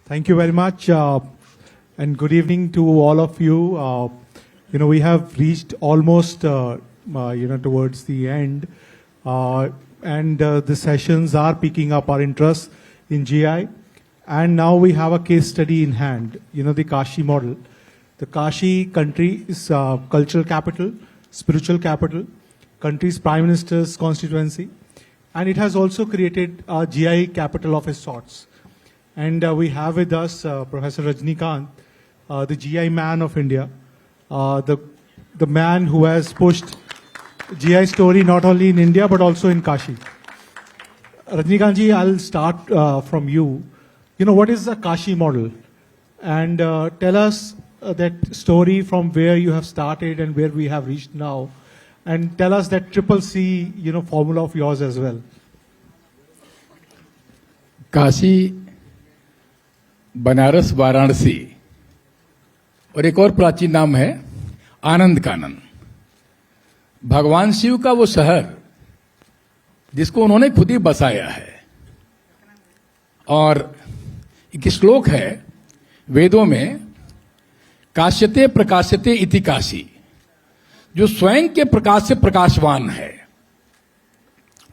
Thank you very much, and good evening to all of you. We have reached almost, towards the end, and the sessions are picking up our interest in GI. And now we have a case study in hand, the Kashi model. The Kashi country is cultural capital, spiritual capital, country's prime minister's constituency, and it has also created a GI capital of its sorts. And we have with us Professor Rajnikant, the GI man of India, the man who has pushed GI story not only in India but also in Kashi. Rajnikant ji, I'll start from you. What is the Kashi model? And tell us that story from where you have started and where we have reached now. And tell us that triple C, formula of yours as well. Kashi, Banaras, Varanasi और एक और प्राचीन नाम है आनंद कानन। भगवान शिव का वो शहर जिसको उन्होंने खुद ही बसाया है। और एक श्लोक है वेदों में, काश्यते प्रकाश्यते इति काशी, जो स्वयं के प्रकाश से प्रकाशवान है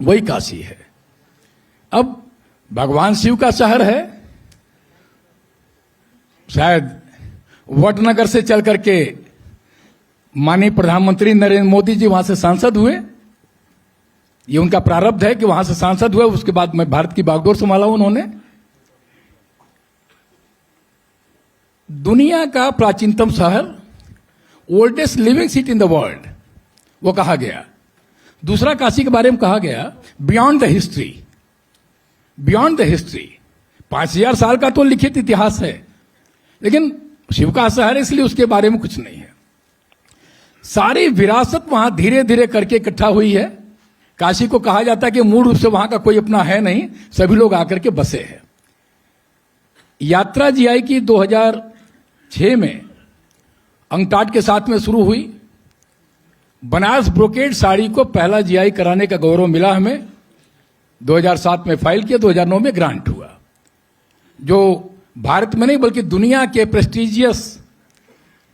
वही काशी है। अब भगवान शिव का शहर है, शायद वटनगर से चल करके माननीय प्रधानमंत्री नरेंद्र मोदी जी वहां से सांसद हुए। ये उनका प्रारब्ध है कि वहां से सांसद हुए, उसके बाद में भारत की बागडोर संभाला उन्होंने। दुनिया का प्राचीनतम शहर, oldest living city in the world, वो कहा गया। दूसरा काशी के बारे में कहा गया beyond the history, beyond the history. 5000 साल का तो लिखित इतिहास है, लेकिन शिव का शहर इसलिए उसके बारे में कुछ नहीं है। सारी विरासत वहां धीरे धीरे करके इकट्ठा हुई है। काशी को कहा जाता है कि मूल रूप से वहां का कोई अपना है नहीं, सभी लोग आकर के बसे हैं। यात्रा जीआई की 2006 में अंकटाट के साथ में शुरू हुई। बनारस ब्रोकेड साड़ी को पहला जीआई कराने का गौरव मिला हमें। 2007 में फाइल किया, 2009 में ग्रांट हुआ, जो भारत में नहीं बल्कि दुनिया के प्रेस्टिजियस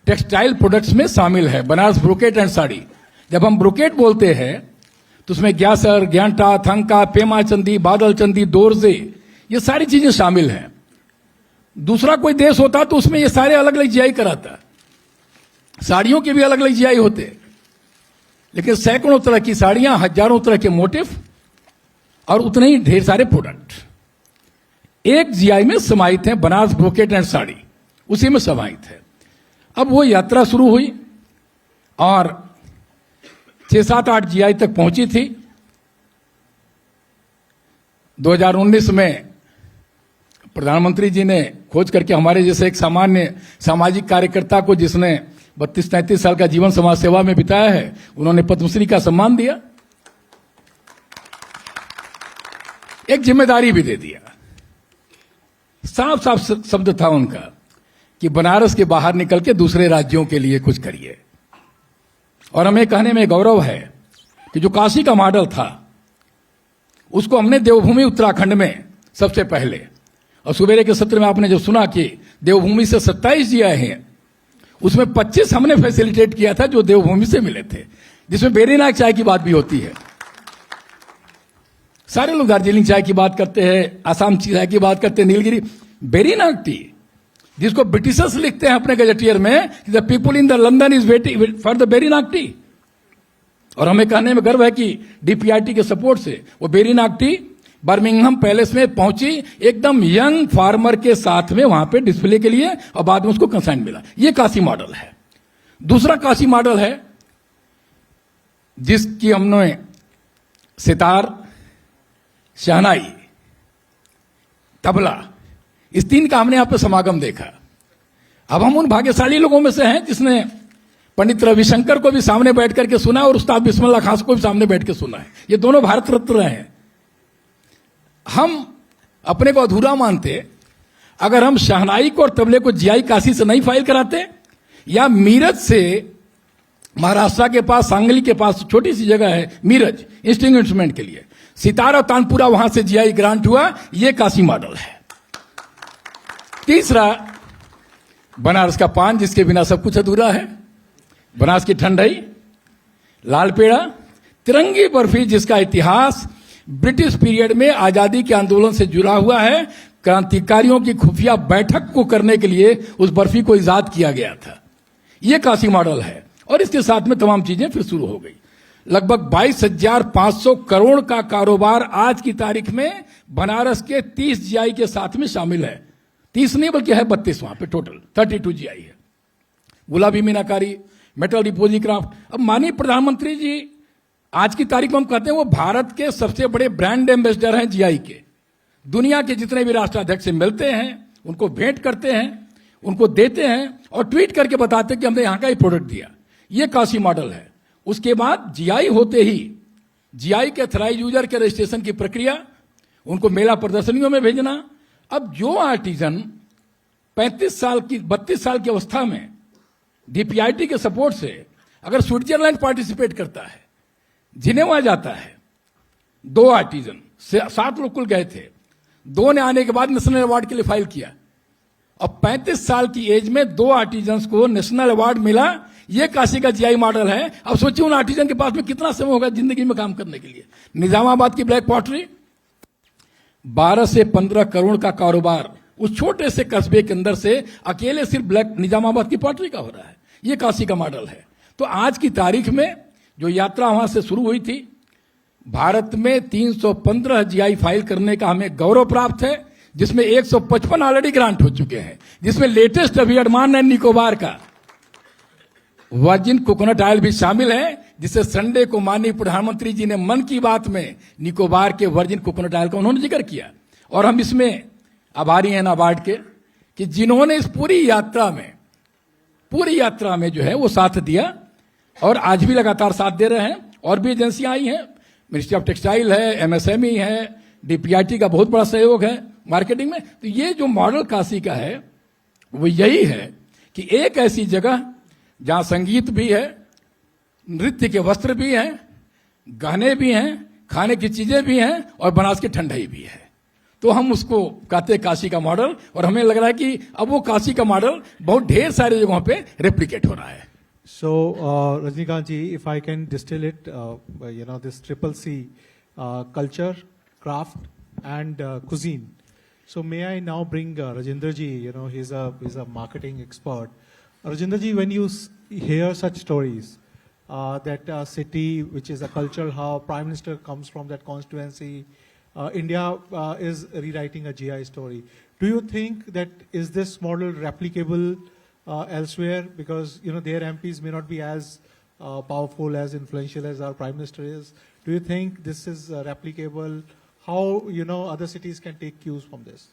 टेक्सटाइल प्रोडक्ट्स में शामिल है। बनारस ब्रोकेट एंड साड़ी, जब हम ब्रोकेट बोलते हैं तो उसमें ग्यासर, ग्यांटा, थंका, पेमा चंदी, बादल चंदी, दोरजे, ये सारी चीजें शामिल हैं। दूसरा कोई देश होता तो उसमें ये सारे अलग अलग जीआई कराता, साड़ियों के भी अलग अलग जीआई होते, लेकिन सैकड़ों तरह की साड़ियां, हजारों तरह के मोटिव और उतने ही ढेर सारे प्रोडक्ट एक जीआई में समाहित हैं। बनारस ब्रोकेट एंड साड़ी उसी में समाहित है। अब वो यात्रा शुरू हुई और 6, 7, 8 जीआई तक पहुंची थी। 2019 में प्रधानमंत्री जी ने खोज करके हमारे जैसे एक सामान्य सामाजिक कार्यकर्ता को, जिसने 32-33 साल का जीवन समाज सेवा में बिताया है, उन्होंने पद्मश्री का सम्मान दिया, एक जिम्मेदारी भी दे दिया। साफ साफ शब्द था उनका कि बनारस के बाहर निकल के दूसरे राज्यों के लिए कुछ करिए। और हमें कहने में गौरव है कि जो काशी का मॉडल था उसको हमने देवभूमि उत्तराखंड में सबसे पहले, और सुबेरे के सत्र में आपने जो सुना कि देवभूमि से 27 जीआई हैं, उसमें 25 हमने फैसिलिटेट किया था जो देवभूमि से मिले थे, जिसमें बेरीनाग चाय की बात भी होती है। सारे लोग दार्जिलिंग चाय की बात करते हैं, आसाम चाय की बात करते हैं, नीलगिरी। बेरीनाग टी, जिसको ब्रिटिशर्स लिखते हैं अपने गजेटियर में, the people in the London is waiting for the Berinag T. और हमें कहने में गर्व है कि डीपीआईटी के सपोर्ट से वो बेरीनाग टी बर्मिंघम पैलेस में पहुंची, एकदम यंग फार्मर के साथ में वहां पे डिस्प्ले के लिए, और बाद में उसको कंसाइन मिला। ये काशी मॉडल है। दूसरा काशी मॉडल है जिसकी हमने सितार, शहनाई, तबला, इस 3 का हमने यहां पर समागम देखा। अब हम उन भाग्यशाली लोगों में से हैं जिसने पंडित रविशंकर को भी सामने बैठ करके सुना और उस्ताद बिस्मिल्लाह खान को भी सामने बैठ के सुना है। ये दोनों भारत रत्न रहे हैं। हम अपने को अधूरा मानते अगर हम शहनाई को और तबले को जीआई काशी से नहीं फाइल कराते, या मीरज से, महाराष्ट्र के पास सांगली के पास छोटी सी जगह है मीरज स्ट्रिंग इंस्ट्रूमेंट के लिए, सितार और तानपुरा वहां से जीआई ग्रांट हुआ। ये काशी मॉडल है। तीसरा, बनारस का पान जिसके बिना सब कुछ अधूरा है, बनारस की ठंडाई, लाल पेड़ा, तिरंगी बर्फी जिसका इतिहास ब्रिटिश पीरियड में आजादी के आंदोलन से जुड़ा हुआ है। क्रांतिकारियों की खुफिया बैठक को करने के लिए उस बर्फी को इजाद किया गया था। यह काशी मॉडल है और इसके साथ में तमाम चीजें फिर शुरू हो गई। लगभग 22,500 करोड़ का कारोबार आज की तारीख में बनारस के 30 जीआई के साथ में शामिल है। 30 नहीं बल्कि है 32 वहां पे टोटल 32 जीआई है। गुलाबी मीनाकारी, मेटल डिपोजी क्राफ्ट। अब माननीय प्रधानमंत्री जी आज की तारीख में हम कहते हैं वो भारत के सबसे बड़े ब्रांड एम्बेसडर हैं जीआई के। दुनिया के जितने भी राष्ट्राध्यक्ष से मिलते हैं, उनको भेंट करते हैं, उनको देते हैं और ट्वीट करके बताते हैं कि हमने यहां का ही प्रोडक्ट दिया। ये काशी मॉडल है। उसके बाद जीआई होते ही जीआई के अथराइज यूजर के रजिस्ट्रेशन की प्रक्रिया, उनको मेला प्रदर्शनियों में भेजना। अब जो आर्टिजन 32 साल की अवस्था में डीपीआईटी के सपोर्ट से अगर स्विट्जरलैंड पार्टिसिपेट करता है, जिनेवा जाता है, 2 आर्टिजन 7 लोग कुल गए थे, 2 ने आने के बाद नेशनल अवार्ड के लिए फाइल किया। अब 35 साल की एज में 2 आर्टिजन्स को नेशनल अवार्ड मिला। ये काशी का जीआई मॉडल है। अब सोचिए उन आर्टिजन के पास में कितना समय होगा जिंदगी में काम करने के लिए। निजामाबाद की ब्लैक पॉटरी, 12 से 15 करोड़ का कारोबार उस छोटे से कस्बे के अंदर से अकेले सिर्फ ब्लैक निजामाबाद की पॉटरी का हो रहा है। ये काशी का मॉडल है। तो आज की तारीख में जो यात्रा वहां से शुरू हुई थी, भारत में 315 जीआई फाइल करने का हमें गौरव प्राप्त है, जिसमें 155 ऑलरेडी ग्रांट हो चुके हैं, जिसमें लेटेस्ट अभी अंडमान एंड निकोबार का वर्जिन कोकोनट ऑयल भी शामिल है, जिसे संडे को माननीय प्रधानमंत्री जी ने मन की बात में निकोबार के वर्जिन कोकोनट ऑयल का उन्होंने जिक्र किया। और हम इसमें आभारी हैं नाबार्ड के कि जिन्होंने इस पूरी यात्रा में जो है वो साथ दिया और आज भी लगातार साथ दे रहे हैं। और भी एजेंसियां आई हैं, मिनिस्ट्री ऑफ टेक्सटाइल है, एमएसएमई है, डीपीआईटी का बहुत बड़ा सहयोग है मार्केटिंग में। तो ये जो मॉडल काशी का है वो यही है कि एक ऐसी जगह जहां संगीत भी है, नृत्य के वस्त्र भी हैं, गहने भी हैं, खाने की चीजें भी हैं और बनारस की ठंडाई भी है। तो हम उसको कहते हैं काशी का मॉडल। और हमें लग रहा है कि अब वो काशी का मॉडल बहुत ढेर सारी जगहों पे रेप्लिकेट हो रहा है। So, Rajnikant ji, if I can distill it, this triple C, culture, craft, and cuisine. So, may I now bring Rajendra ji? He's a marketing expert. Rajendra ji, when you hear such stories, that a city which is a cultural hub, Prime Minister comes from that constituency, India is rewriting a GI story. Do you think that is this model replicable elsewhere? Because their MPs may not be as powerful, as influential as our Prime Minister is. Do you think this is replicable? How other cities can take cues from this?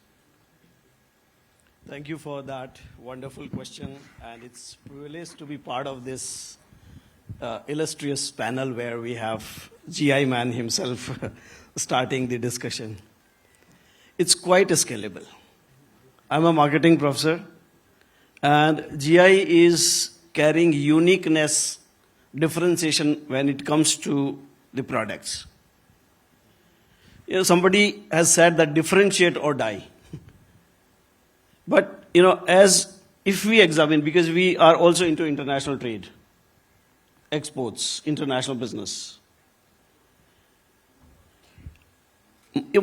Thank you for that wonderful question, and it's privileged to be part of this illustrious panel where we have GI man himself starting the discussion. It's quite scalable. I'm a marketing professor, and GI is carrying uniqueness, differentiation when it comes to the products. Somebody has said that differentiate or die. But, as if we examine, because we are also into international trade, exports, international business.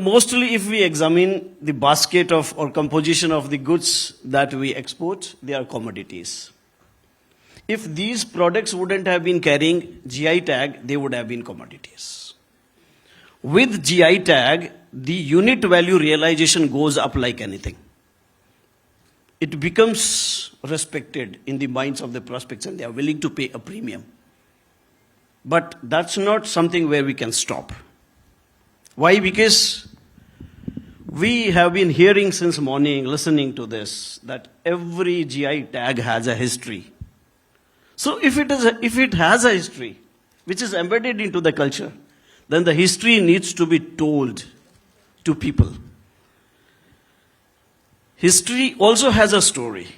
Mostly if we examine the basket of or composition of the goods that we export, they are commodities. If these products wouldn't have been carrying GI tag, they would have been commodities. With GI tag, the unit value realization goes up like anything. It becomes respected in the minds of the prospects and they are willing to pay a premium. But that's not something where we can stop. Why? Because we have been hearing since morning, listening to this, that every GI tag has a history. So if it has a history, which is embedded into the culture, then the history needs to be told to people. History also has a story.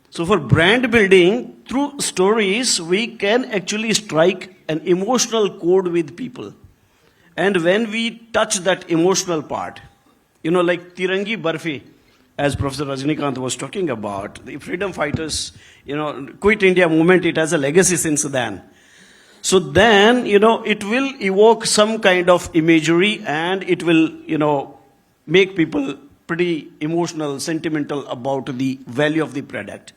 So for brand building, through stories, we can actually strike an emotional chord with people. And when we touch that emotional part, like Tirangi Barfi, as Professor Rajnikant was talking about, the freedom fighters, quit India movement, it has a legacy since then. So then, it will evoke some kind of imagery and it will, make people pretty emotional, sentimental about the value of the product.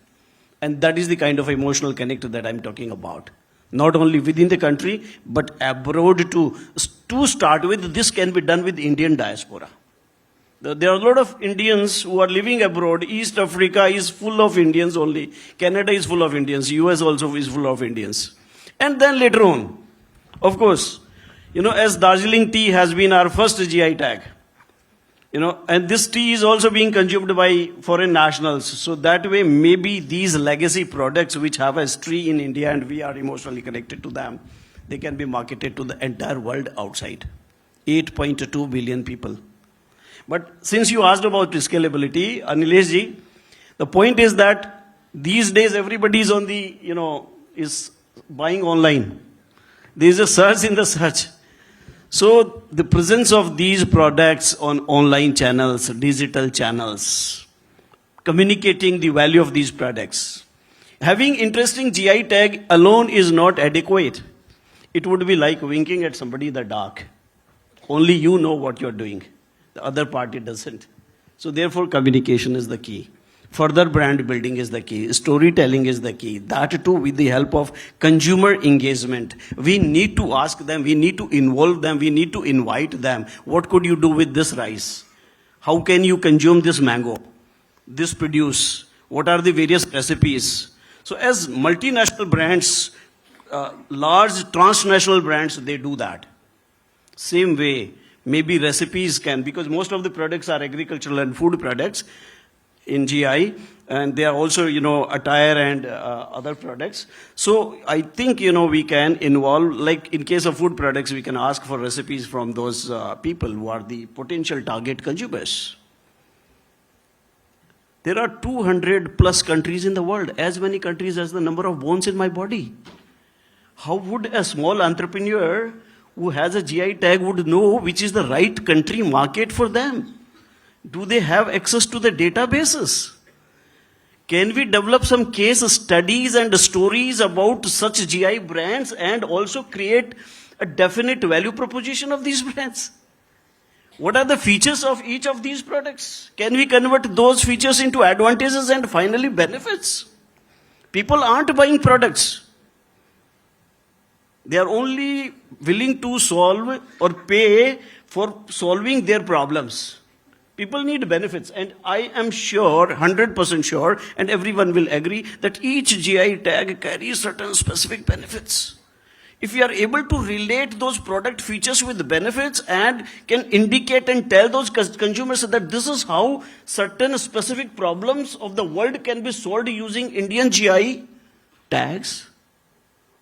And that is the kind of emotional connect that I'm talking about. Not only within the country, but abroad too. To start with, this can be done with Indian diaspora. There are a lot of Indians who are living abroad. East Africa is full of Indians only. Canada is full of Indians. US also is full of Indians. And then later on, of course, as Darjeeling tea has been our first GI tag, and this tea is also being consumed by foreign nationals. So that way, maybe these legacy products which have a history in India and we are emotionally connected to them, they can be marketed to the entire world outside. 8.2 billion people. But since you asked about scalability, Anilesh ji, the point is that these days everybody is on the, is buying online. There is a search in the search. So the presence of these products on online channels, digital channels, communicating the value of these products. Having interesting GI tag alone is not adequate. It would be like winking at somebody in the dark. Only you know what you're doing. The other party doesn't. So therefore communication is the key. Further brand building is the key. Storytelling is the key. That too with the help of consumer engagement. We need to ask them, we need to involve them, we need to invite them. What could you do with this rice? How can you consume this mango? This produce? What are the various recipes? So as multinational brands, large transnational brands, they do that. Same way, maybe recipes can, because most of the products are agricultural and food products in GI, and they are also, attire and other products. So I think, we can involve, like in case of food products, we can ask for recipes from those people who are the potential target consumers. There are 200 plus countries in the world, as many countries as the number of bones in my body. How would a small entrepreneur who has a GI tag would know which is the right country market for them? Do they have access to the databases? Can we develop some case studies and stories about such GI brands and also create a definite value proposition of these brands? What are the features of each of these products? Can we convert those features into advantages and finally benefits? People aren't buying products. They are only willing to solve or pay for solving their problems. People need benefits, and I am sure, 100% sure, and everyone will agree that each GI tag carries certain specific benefits. If we are able to relate those product features with benefits and can indicate and tell those consumers that this is how certain specific problems of the world can be solved using Indian GI tags,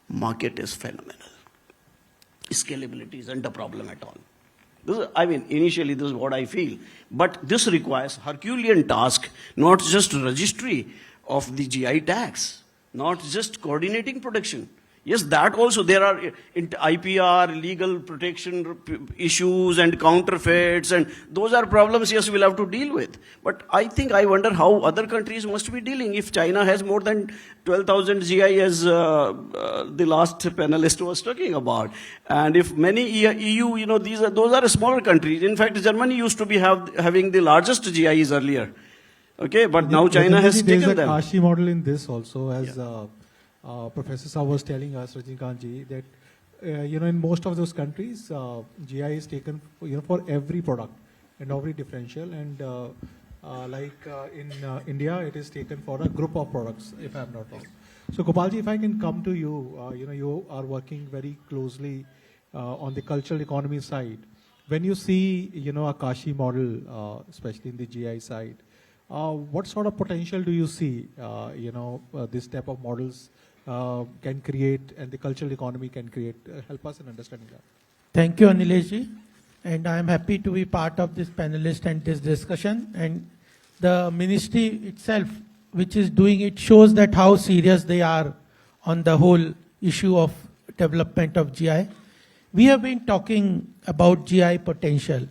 market is phenomenal. Scalability isn't a problem at all. Initially this is what I feel. But this requires Herculean task, not just registry of the GI tags, not just coordinating production. Yes, that also, there are IPR, legal protection issues and counterfeits, and those are problems, yes, we'll have to deal with. But I wonder how other countries must be dealing. If China has more than 12,000 GI, as the last panelist was talking about, and if many EU, those are smaller countries. In fact, Germany used to be having the largest GIs earlier. Okay, but now China has taken them. There's a Kashi model in this also, as Professor Saab was telling us, Rajnikant ji, that in most of those countries, GI is taken for every product and every differential, and in India, it is taken for a group of products, if I'm not wrong. So Gopalji, if I can come to you, you are working very closely on the cultural economy side. When you see, a Kashi model, especially in the GI side, what sort of potential do you see, this type of models can create and the cultural economy can create? Help us in understanding that. Thank you, Anilesh ji. And I am happy to be part of this panelist and this discussion. And the ministry itself, which is doing it, shows that how serious they are on the whole issue of development of GI. We have been talking about GI potential.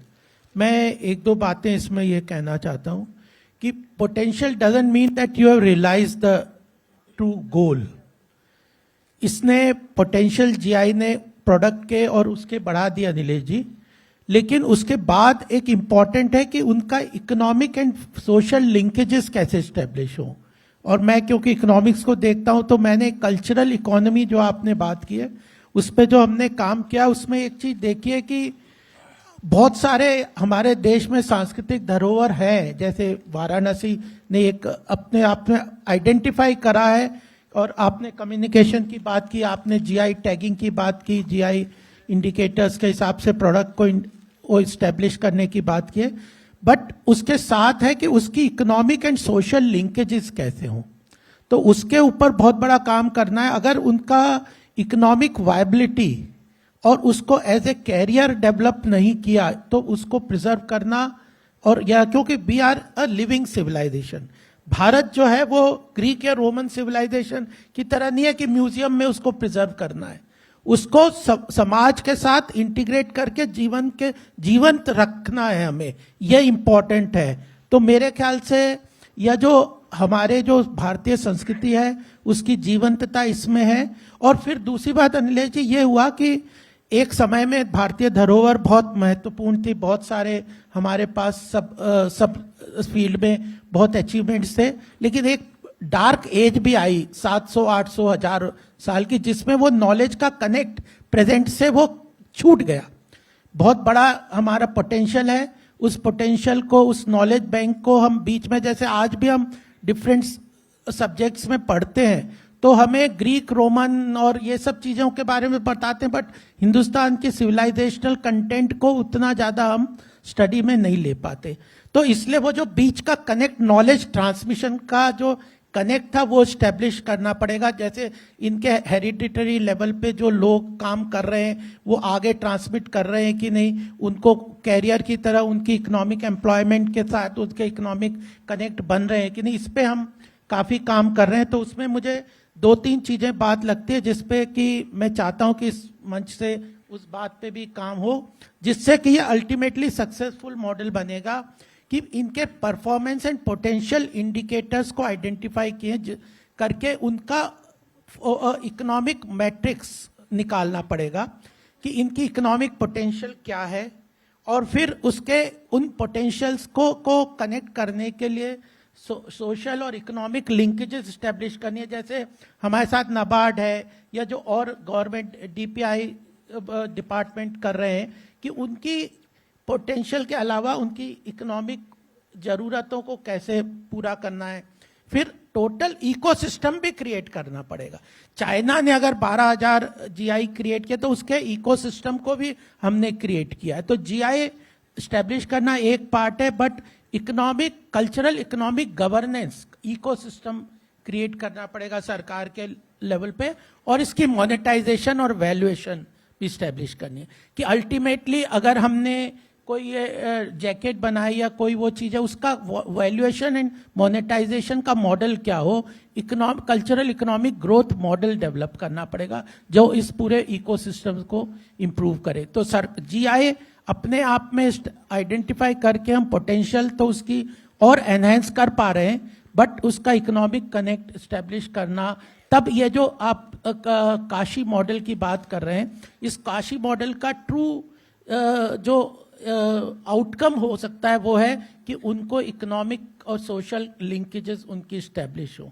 मैं एक दो बातें इसमें ये कहना चाहता हूँ कि potential doesn't mean that you have realise the true goal. इसने पोटेंशियल जीआई ने प्रोडक्ट के और उसके बढ़ा दिया नीलेश जी, लेकिन उसके बाद एक इंपॉर्टेंट है कि उनका इकोनॉमिक एंड सोशल लिंकेजेस कैसे स्टेब्लिश हो। और मैं क्योंकि इकोनॉमिक्स को देखता हूं तो मैंने कल्चरल इकोनॉमी जो आपने बात की है उस पर जो हमने काम किया उसमें एक चीज देखी है कि बहुत सारे हमारे देश में सांस्कृतिक धरोहर है, जैसे वाराणसी ने एक अपने आप में आइडेंटिफाई करा है। और आपने कम्युनिकेशन की बात की, आपने जीआई टैगिंग की बात की, जीआई इंडिकेटर्स के हिसाब से प्रोडक्ट को इस्टेब्लिश करने की बात की है, बट उसके साथ है कि उसकी इकोनॉमिक एंड सोशल लिंकेजेस कैसे हों, तो उसके ऊपर बहुत बड़ा काम करना है। अगर उनका इकोनॉमिक वायबिलिटी और उसको एज ए कैरियर डेवलप नहीं किया तो उसको प्रिजर्व करना, और या क्योंकि we are a living civilisation, Bharat जो है वो ग्रीक या रोमन सिविलाइजेशन की तरह नहीं है कि म्यूजियम में उसको प्रिजर्व करना है, उसको समाज के साथ इंटीग्रेट करके जीवंत रखना है हमें, यह इंपॉर्टेंट है। तो मेरे ख्याल से यह जो हमारे जो भारतीय संस्कृति है उसकी जीवंतता इसमें है। और फिर दूसरी बात अनिलेश जी ये हुआ कि एक समय में भारतीय धरोहर बहुत महत्वपूर्ण थी, बहुत सारे हमारे पास सब फील्ड में बहुत अचीवमेंट्स थे, लेकिन एक डार्क एज भी आई 700 800 1000 साल की, जिसमें वो नॉलेज का कनेक्ट प्रेजेंट से वो छूट गया। बहुत बड़ा हमारा पोटेंशियल है, उस पोटेंशियल को, उस नॉलेज बैंक को हम बीच में, जैसे आज भी हम डिफरेंट सब्जेक्ट्स में पढ़ते हैं तो हमें ग्रीक रोमन और ये सब चीजों के बारे में बताते हैं, बट हिंदुस्तान के सिविलाइजेशनल कंटेंट को उतना ज्यादा हम स्टडी में नहीं ले पाते। तो इसलिए वो जो बीच का कनेक्ट, नॉलेज ट्रांसमिशन का जो कनेक्ट था वो स्टैब्लिश करना पड़ेगा। जैसे इनके हेरिडिटरी लेवल पे जो लोग काम कर रहे हैं वो आगे ट्रांसमिट कर रहे हैं कि नहीं, उनको कैरियर की तरह उनकी इकोनॉमिक एम्प्लॉयमेंट के साथ उनके इकोनॉमिक कनेक्ट बन रहे हैं कि नहीं, इस पे हम काफी काम कर रहे हैं। तो उसमें मुझे 2-3 चीजें बात लगती है जिसपे कि मैं चाहता हूं कि इस मंच से उस बात पे भी काम हो, जिससे कि ये अल्टीमेटली सक्सेसफुल मॉडल बनेगा कि इनके परफॉर्मेंस एंड पोटेंशियल इंडिकेटर्स को आइडेंटिफाई किए करके उनका इकोनॉमिक मैट्रिक्स निकालना पड़ेगा कि इनकी इकोनॉमिक पोटेंशियल क्या है, और फिर उसके उन पोटेंशियल्स को कनेक्ट करने के लिए सोशल और इकोनॉमिक लिंकेजेस स्टैब्लिश करनी है। जैसे हमारे साथ नाबार्ड है या जो और गवर्नमेंट डीपीआई डिपार्टमेंट कर रहे हैं कि उनकी पोटेंशियल के अलावा उनकी इकोनॉमिक जरूरतों को कैसे पूरा करना है। फिर टोटल इकोसिस्टम भी क्रिएट करना पड़ेगा। चाइना ने अगर 12,000 जीआई क्रिएट किया तो उसके इकोसिस्टम को भी हमने क्रिएट किया है। तो जीआई स्टैब्लिश करना एक पार्ट है, but economic, cultural economic governance ecosystem create करना पड़ेगा सरकार के लेवल पे, और इसकी मोनेटाइजेशन और वैल्यूएशन भी स्टैब्लिश करनी है कि अल्टीमेटली अगर हमने कोई ये जैकेट बनाई या कोई वो चीज है उसका वैल्यूएशन एंड मोनेटाइजेशन का मॉडल क्या हो, cultural economic growth model develop करना पड़ेगा जो इस पूरे इकोसिस्टम को इंप्रूव करे। तो सर जीआई अपने आप में आइडेंटिफाई करके हम पोटेंशियल तो उसकी और एनहेंस कर पा रहे हैं, बट उसका इकोनॉमिक कनेक्ट स्टैब्लिश करना, तब ये जो आप काशी मॉडल की बात कर रहे हैं, इस काशी मॉडल का ट्रू जो आउटकम हो सकता है वो है कि उनको इकोनॉमिक और सोशल लिंकेजेस उनकी स्टैब्लिश हो।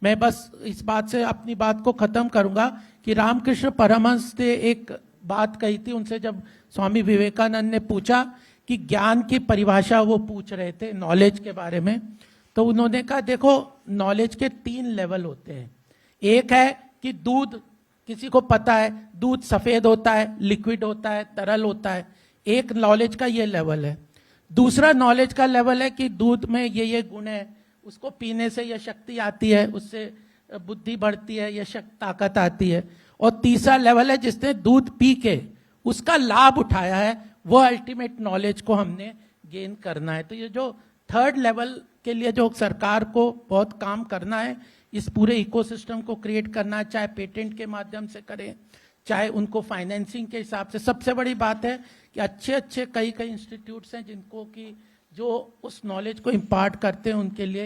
मैं बस इस बात से अपनी बात को खत्म करूंगा कि रामकृष्ण परमहंस ने एक बात कही थी, उनसे जब स्वामी विवेकानंद ने पूछा कि ज्ञान की परिभाषा वो पूछ रहे थे नॉलेज के बारे में, तो उन्होंने कहा देखो नॉलेज के 3 लेवल होते हैं। एक है कि दूध, किसी को पता है दूध सफेद होता है, लिक्विड होता है, तरल होता है, एक नॉलेज का ये लेवल है। दूसरा नॉलेज का लेवल है कि दूध में ये गुण है, उसको पीने से ये शक्ति आती है, उससे बुद्धि बढ़ती है, ये ताकत आती है। और तीसरा लेवल है जिसने दूध पी के उसका लाभ उठाया है, वो अल्टीमेट नॉलेज को हमने गेन करना है। तो ये जो 3rd लेवल के लिए जो सरकार को बहुत काम करना है, इस पूरे इकोसिस्टम को क्रिएट करना, चाहे पेटेंट के माध्यम से करें, चाहे उनको फाइनेंसिंग के हिसाब से। सबसे बड़ी बात है कि अच्छे कई इंस्टीट्यूट्स हैं जिनको कि जो उस नॉलेज को इम्पार्ट करते हैं उनके लिए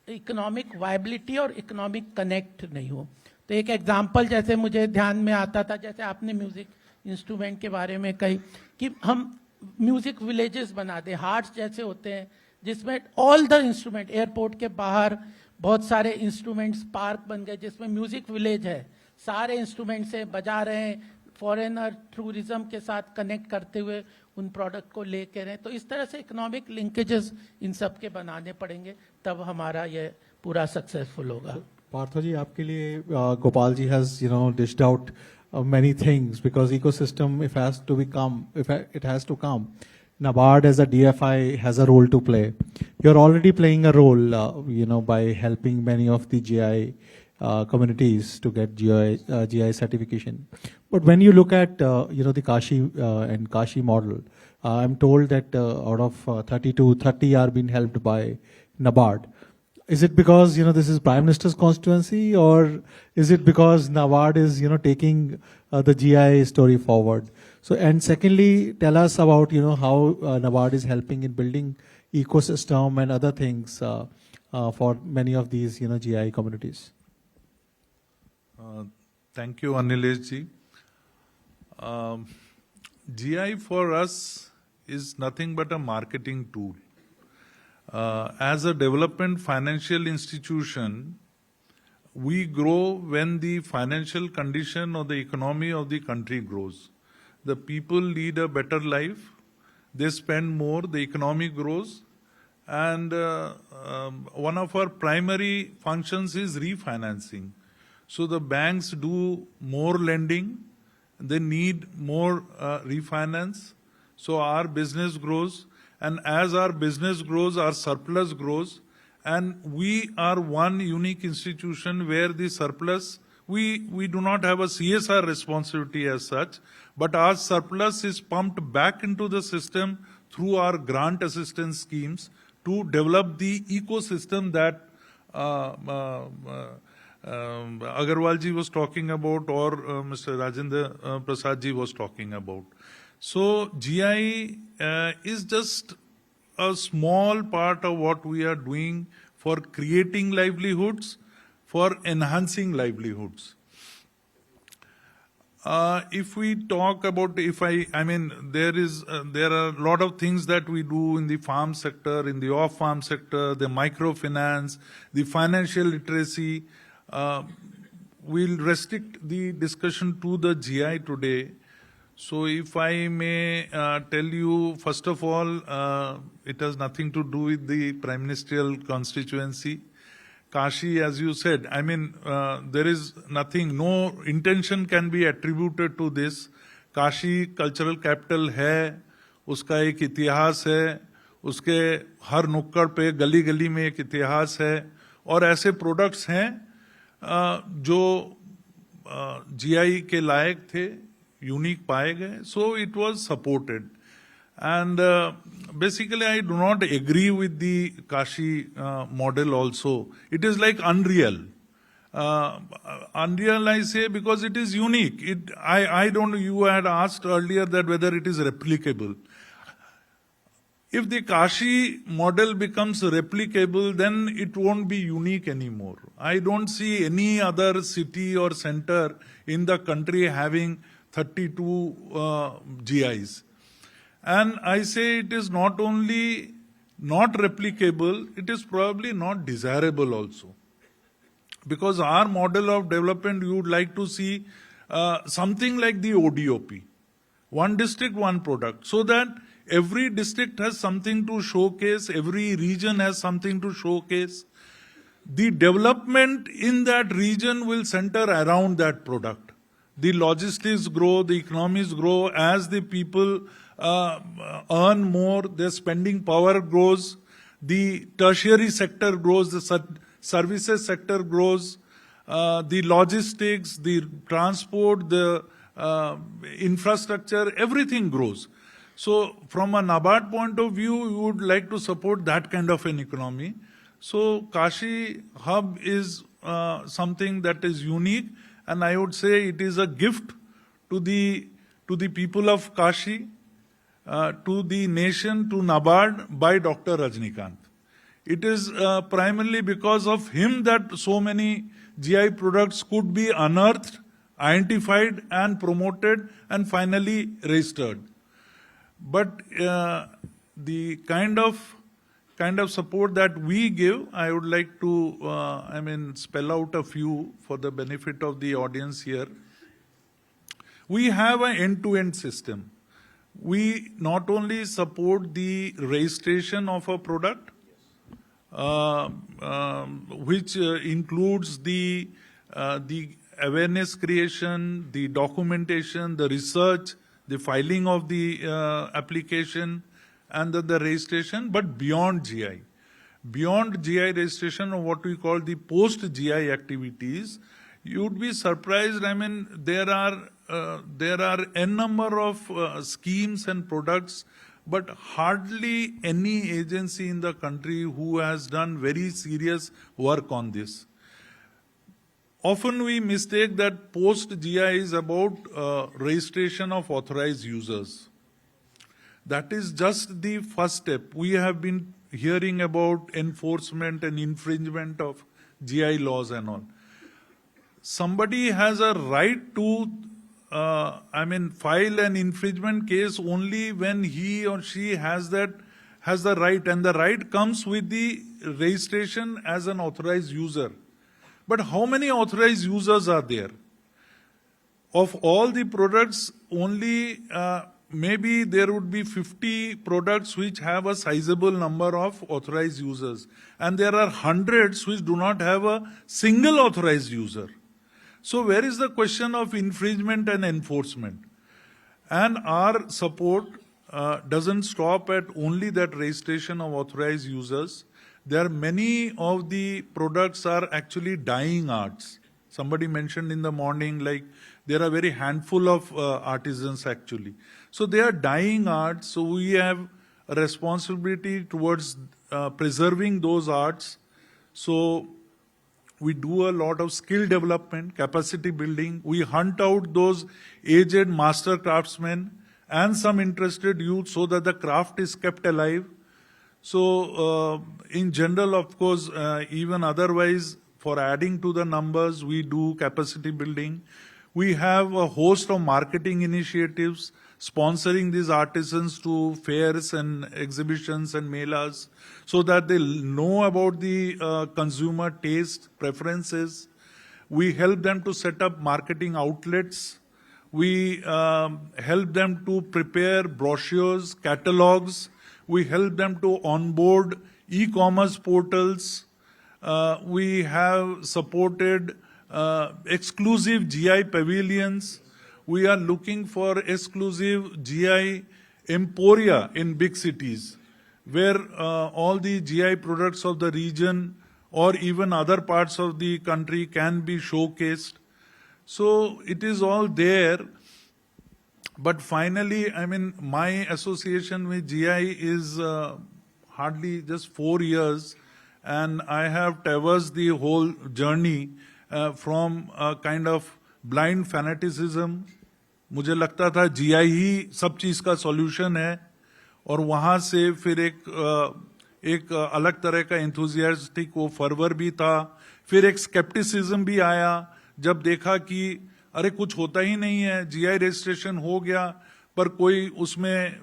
इकोनॉमिक वायबिलिटी और इकोनॉमिक कनेक्ट नहीं हो। तो एक एग्जांपल जैसे मुझे ध्यान में आता था, जैसे आपने म्यूजिक इंस्ट्रूमेंट के बारे में कही कि हम म्यूजिक विलेजेस बना दें, हार्ट्स जैसे होते हैं जिसमें ऑल द इंस्ट्रूमेंट, एयरपोर्ट के बाहर बहुत सारे इंस्ट्रूमेंट्स पार्क बन गए जिसमें म्यूजिक विलेज है, सारे इंस्ट्रूमेंट से बजा रहे हैं, फॉरेनर टूरिज्म के साथ कनेक्ट करते हुए उन प्रोडक्ट को लेकर रहे। तो इस तरह से इकोनॉमिक लिंकेजेस इन सब के बनाने पड़ेंगे, तब हमारा ये पूरा सक्सेसफुल होगा। Partho ji, आपके लिए Gopal ji has dished out many things because ecosystem if it has to come, NABARD as a DFI has a role to play. You're already playing a role, by helping many of the GI communities to get GI certification. But when you look at the Kashi and Kashi model, I'm told that out of 30 are being helped by NABARD. Is it because this is Prime Minister's constituency, or is it because NABARD is taking the GI story forward? So, and secondly, tell us about how NABARD is helping in building ecosystem and other things for many of these GI communities. Thank you, Anilesh ji. GI for us is nothing but a marketing tool. As a development financial institution, we grow when the financial condition or the economy of the country grows. The people lead a better life, they spend more, the economy grows, and one of our primary functions is refinancing. So the banks do more lending, they need more refinance, so our business grows. And as our business grows, our surplus grows. And we are one unique institution where the surplus, we do not have a CSR responsibility as such, but our surplus is pumped back into the system through our grant assistance schemes to develop the ecosystem that Agarwal ji was talking about, or Mr. Rajendra Prasad ji was talking about. So GI is just a small part of what we are doing for creating livelihoods, for enhancing livelihoods. If we talk about, there are a lot of things that we do in the farm sector, in the off-farm sector, the microfinance, the financial literacy. We'll restrict the discussion to the GI today. So if I may tell you, first of all, it has nothing to do with the prime ministerial constituency. Kashi, as you said, there is nothing, no intention can be attributed to this. Kashi cultural capital है, उसका एक इतिहास है, उसके हर नुक्कड़ पे गली गली में एक इतिहास है, और ऐसे प्रोडक्ट्स हैं जो GI के लायक थे, यूनिक पाए गए, so it was supported. And basically I do not agree with the Kashi model also. It is like unreal. Unreal I say because it is unique. You had asked earlier that whether it is replicable. If the Kashi model becomes replicable, then it won't be unique anymore. I don't see any other city or center in the country having 32 GIs. And I say it is not only not replicable, it is probably not desirable also. Because our model of development, you would like to see something like the ODOP. One district, one product. So that every district has something to showcase, every region has something to showcase. The development in that region will center around that product. The logistics grow, the economies grow as the people earn more, their spending power grows, the tertiary sector grows, the services sector grows, the logistics, the transport, the infrastructure, everything grows. So from a NABARD point of view, we would like to support that kind of an economy. So Kashi Hub is something that is unique, and I would say it is a gift to the people of Kashi. to the nation, to NABARD by Dr. Rajnikant. It is primarily because of him that so many GI products could be unearthed, identified and promoted and finally registered. But the kind of support that we give, I would like to spell out a few for the benefit of the audience here. We have an end-to-end system. We not only support the registration of a product, which includes the awareness creation, the documentation, the research, the filing of the application, and the registration, but beyond GI. Beyond GI registration, or what we call the post-GI activities, you would be surprised. I mean, there are n number of schemes and products, but hardly any agency in the country who has done very serious work on this. Often we mistake that post-GI is about registration of authorized users. That is just the first step. We have been hearing about enforcement and infringement of GI laws and all. Somebody has a right to file an infringement case only when he or she has the right, and the right comes with the registration as an authorized user. But how many authorized users are there? Of all the products, only maybe there would be 50 products which have a sizable number of authorized users. And there are hundreds which do not have a single authorized user. So where is the question of infringement and enforcement? And our support doesn't stop at only that registration of authorized users. There are many of the products are actually dying arts. Somebody mentioned in the morning, like there are very handful of artisans actually. So they are dying arts. So we have a responsibility towards preserving those arts. So we do a lot of skill development, capacity building. We hunt out those aged master craftsmen and some interested youth so that the craft is kept alive. So in general, of course, even otherwise, for adding to the numbers, we do capacity building. We have a host of marketing initiatives, sponsoring these artisans to fairs and exhibitions and melas so that they know about the consumer taste, preferences. We help them to set up marketing outlets. We help them to prepare brochures, catalogs. We help them to onboard e-commerce portals. We have supported exclusive GI pavilions. We are looking for exclusive GI emporia in big cities where all the GI products of the region or even other parts of the country can be showcased. So it is all there. But finally, I mean, my association with GI is hardly just 4 years, and I have traversed the whole journey from a kind of blind fanaticism. मुझे लगता था GI ही सब चीज का solution है, और वहां से फिर एक अलग तरह का एंथुजियास्टिक वो फर्वर भी था. फिर एक स्केप्टिसिज्म भी आया जब देखा कि अरे कुछ होता ही नहीं है, GI रजिस्ट्रेशन हो गया पर कोई उसमें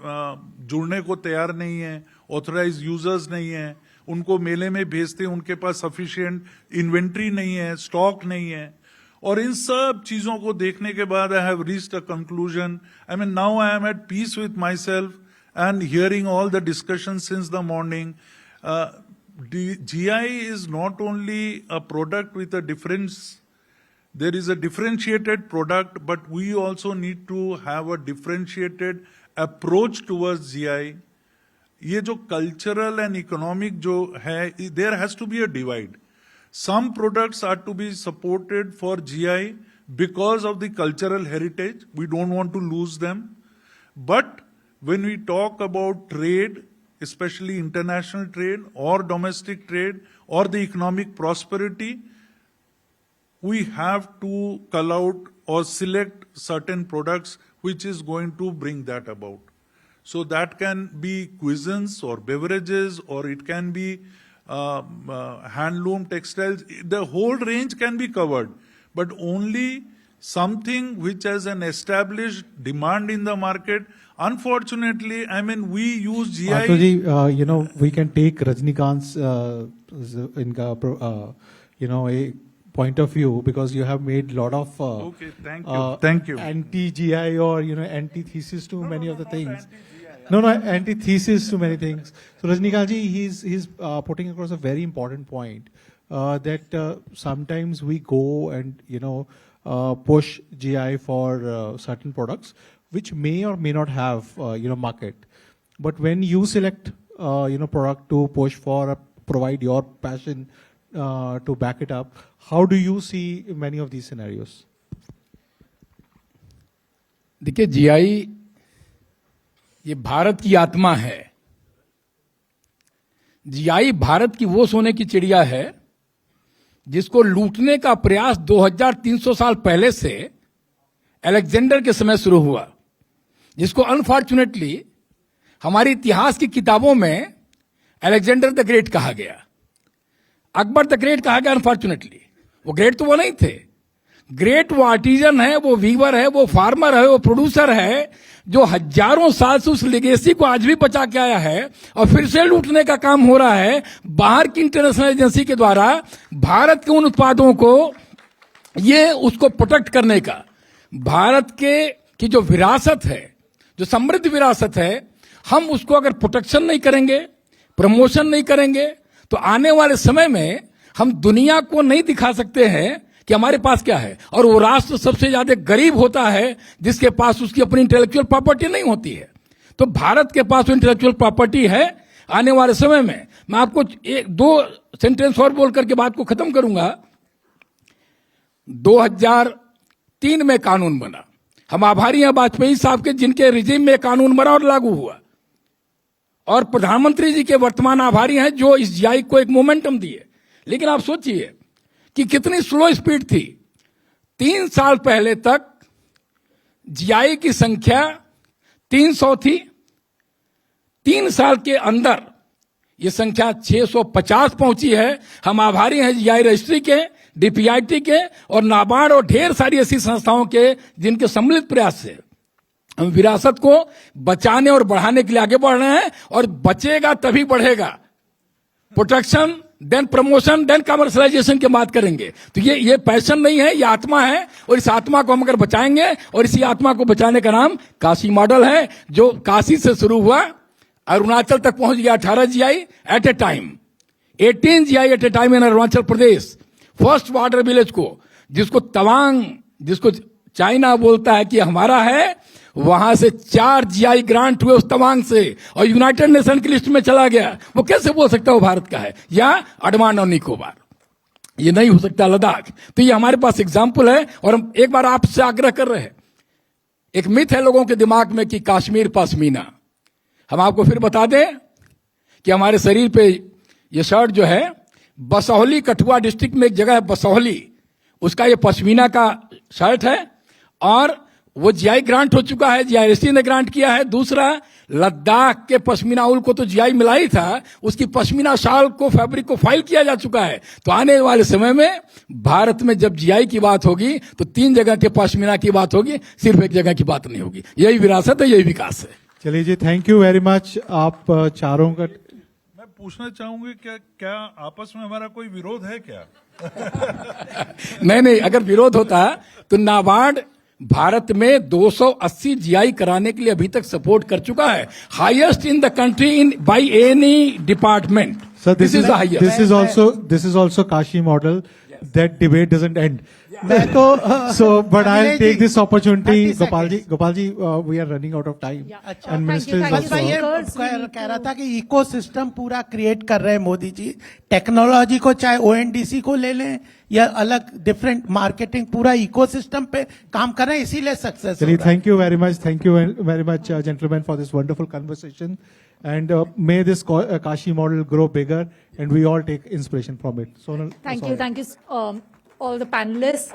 जुड़ने को तैयार नहीं है, ऑथराइज यूजर्स नहीं है, उनको मेले में भेजते उनके पास सफिशिएंट इन्वेंट्री नहीं है, स्टॉक नहीं है. और इन सब चीजों को देखने के बाद I have reached a conclusion. I mean now I am at peace with myself and hearing all the discussions since the morning. GI is not only a product with a difference. There is a differentiated product, but we also need to have a differentiated approach towards GI. ये जो cultural and economic जो है, there has to be a divide. Some products are to be supported for GI because of the cultural heritage. We don't want to lose them. But when we talk about trade, especially international trade or domestic trade or the economic prosperity, we have to cull out or select certain products which is going to bring that about. So that can be cuisines or beverages, or it can be handloom textiles. The whole range can be covered, but only something which has an established demand in the market. Unfortunately, I mean, we use GI. Atulji, we can take Rajnikant's, a point of view, because you have made a lot of Okay, thank you. anti-GI or antithesis to many of the things. No, antithesis to many things. So Rajnikantji, he's putting across a very important point that sometimes we go and push GI for certain products which may or may not have market. But when you select product to push for, provide your passion to back it up, how do you see many of these scenarios? देखिए, GI ये भारत की आत्मा है. GI Bharat की वो सोने की चिड़िया है जिसको लूटने का प्रयास 2300 साल पहले से अलेक्जेंडर के समय शुरू हुआ, जिसको अनफॉर्चुनेटली हमारी इतिहास की किताबों में अलेक्जेंडर द ग्रेट कहा गया, अकबर द ग्रेट कहा गया. अनफॉर्चुनेटली वो ग्रेट तो वो नहीं थे. ग्रेट वो आर्टिजन है, वो वीवर है, वो फार्मर है, वो प्रोड्यूसर है, जो हजारों साल से उस लेगेसी को आज भी बचा के आया है, और फिर से लूटने का काम हो रहा है बाहर की इंटरनेशनल एजेंसी के द्वारा भारत के उन उत्पादों को, ये उसको प्रोटेक्ट करने का. भारत के की जो विरासत है, जो समृद्ध विरासत है, हम उसको अगर प्रोटेक्शन नहीं करेंगे, प्रमोशन नहीं करेंगे, तो आने वाले समय में हम दुनिया को नहीं दिखा सकते हैं कि हमारे पास क्या है. और वो राष्ट्र सबसे ज्यादा गरीब होता है जिसके पास उसकी अपनी इंटेलेक्चुअल प्रॉपर्टी नहीं होती है. तो भारत के पास इंटेलेक्चुअल प्रॉपर्टी है. आने वाले समय में मैं आपको एक दो सेंटेंस और बोल करके बात को खत्म करूंगा. 2003 में कानून बना. हम आभारी हैं वाजपेयी साहब के, जिनके रिजीम में कानून बना और लागू हुआ, और प्रधानमंत्री जी के वर्तमान आभारी हैं जो इस जीआई को एक मोमेंटम दिए. लेकिन आप सोचिए कि कितनी स्लो स्पीड थी. 3 साल पहले तक जीआई की संख्या 300 थी. 3 साल के अंदर ये संख्या 650 पहुंची है. हम आभारी हैं जीआई रजिस्ट्री के, डीपीआईटी के और नाबार्ड और ढेर सारी ऐसी संस्थाओं के, जिनके सम्मिलित प्रयास से हम विरासत को बचाने और बढ़ाने के लिए आगे बढ़ रहे हैं. और बचेगा तभी बढ़ेगा. Protection, then promotion, then commercialisation की बात करेंगे. तो ये पैशन नहीं है, ये आत्मा है. और इस आत्मा को हम अगर बचाएंगे, और इसी आत्मा को बचाने का नाम काशी मॉडल है, जो काशी से शुरू हुआ, अरुणाचल तक पहुंच गया. 18 GI at a time, 18 GI at a time in Arunachal Pradesh. First border village को, जिसको तवांग, जिसको चाइना बोलता है कि हमारा है, वहां से 4 जीआई ग्रांट हुए उस तवांग से, और यूनाइटेड नेशन की लिस्ट में चला गया. वो कैसे बोल सकता है वो भारत का है? या अंडमान और निकोबार, ये नहीं हो सकता. लद्दाख. तो ये हमारे पास एग्जाम्पल है. और हम एक बार आपसे आग्रह कर रहे हैं, एक मिथ है लोगों के दिमाग में कि कश्मीर पश्मीना. हम आपको फिर बता दें कि हमारे शरीर पे ये शर्ट जो है, बसौली कठुआ डिस्ट्रिक्ट में एक जगह है बसौली, उसका ये पश्मीना का शर्ट है, और वो जीआई ग्रांट हो चुका है, जीआईएसटी ने ग्रांट किया है. दूसरा, लद्दाख के पश्मीना उल को तो जीआई मिला ही था, उसकी पश्मीना शाल को, फैब्रिक को फाइल किया जा चुका है. तो आने वाले समय में भारत में जब जीआई की बात होगी, तो 3 जगह के पश्मीना की बात होगी, सिर्फ एक जगह की बात नहीं होगी. यही विरासत है, यही विकास है. चलिए जी, थैंक यू वेरी मच. आप चारों का मैं पूछना चाहूंगी, क्या आपस में हमारा कोई विरोध है क्या? नहीं, अगर विरोध होता तो नाबार्ड भारत में 280 जीआई कराने के लिए अभी तक सपोर्ट कर चुका है. Highest in the country in by any department. Sir, this is the highest. This is also Kashi model. That debate doesn't end. मैं तो But I'll take this opportunity, 30 Gopal ji, we are running out of time. अच्छा, And thank you, Minister is thank you. also. ये कह रहा था कि ecosystem पूरा create कर रहे हैं मोदी जी. टेक्नोलॉजी को, चाहे ओएनडीसी को ले लें या अलग डिफरेंट मार्केटिंग, पूरा इकोसिस्टम पे काम कर रहे हैं, इसीलिए success. Chali, thank you very much. Thank you very much, gentlemen, for this wonderful conversation. And may this Kashi model grow bigger, and we all take inspiration from it. Sonal, Thank sorry. you, all the panelists.